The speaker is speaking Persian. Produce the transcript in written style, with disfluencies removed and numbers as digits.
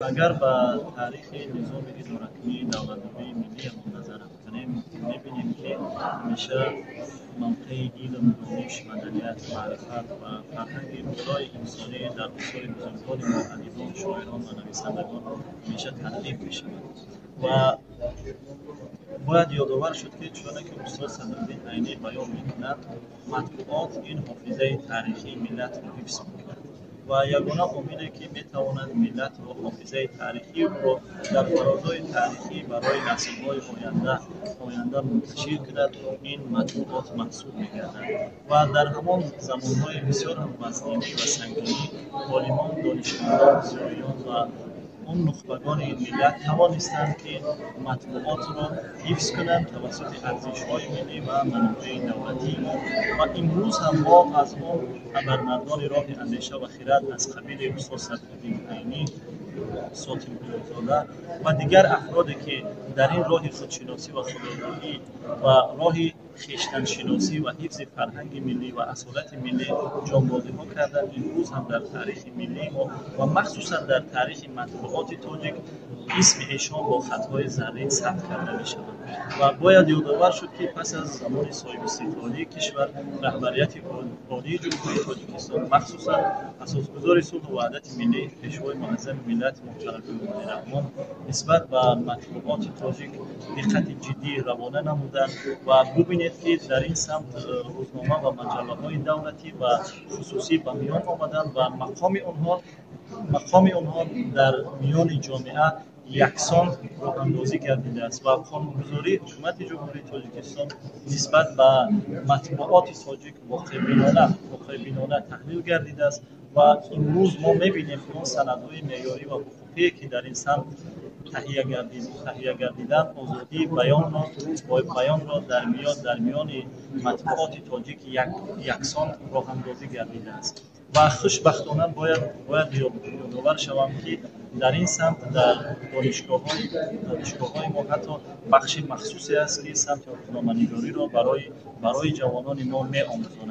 اگر به تاریخ نظام ادارکنی دولت‌های ملی ما نظر کنیم می‌بینیم که همیشه موقع علم، دانش، مدنیت، معرفت و فرهنگ بالای انسانی در اصول بزرگان ما ادیبان، شاعران و نویسندگان همیشه تحقیق می‌شود و باید یادآور شد که چون که استاد صدرالدین عینی بیان می‌کند مطبوعات این حافظه تاریخی ملت را حفظ می‌کند و یگانه امینه که میتواند ملت را حافظه تاریخی را در فرازهای تاریخی برای نسل‌های آینده منتشر کند این مطبوعات محسوب می‌گردد و در همان زمان‌های بسیار هم وزنی و سنگینی عالمان، دانشمندان، بزرگان و اون نخبگان این ملت توانستند که مطبوعات را حفظ کنند توسط ارزش‌های ملی و منابع دولتی و امروز هم ما از آن ابرمردان راه اندیشه و خرد از قبیل استاد صدرالدین عینی، ساتین پیرزاده و دیگر افرادی که در این راه خودشناسی و خودآگاهی و راه خویشتن‌شناسی و حفظ فرهنگ ملی و اصالت ملی جانبازی‌ها کردند امروز هم در تاریخ ملی ما و مخصوصا در تاریخ مطبوعات تاجیک اسم ایشان با خطهای زرین ثبت کرده می‌شود و باید یادآور شد که پس از زمان صاحب استقلالی کشور رهبریت عالی جمهوری تاجیکستان مخصوصا اساسگزار صلح و وحدت ملی پیشوای معظم ملت محترم جمهوری رحمان نسبت به مطبوعات تاجیک دقت جدی روانه نمودند و ببینید که در این سمت روزنامه و مجله‌های دولتی و خصوصی به میان آمدند و مقام آنها در میان جامعه یکسان راه‌اندازی گردیده است و قانون‌گذاری حکومت جمهوری تاجیکستان نسبت به مطبوعات تاجیک واقع‌بینانه تحلیل گردیده است و امروز ما می‌بینیم که اون سندهای معیاری و حقوقی که در این سمت تهیه گردیدن آزادی بیان را در میان مطبوعات تاجیک یکسان راه‌اندازی گردیده است و خوشبختانه باید یادآور شوم که در این سمت در دانشگاه‌های ما حتی بخش مخصوصی است که سمت روزنامه‌نگاری را برای جوانان ما می‌آموزانند.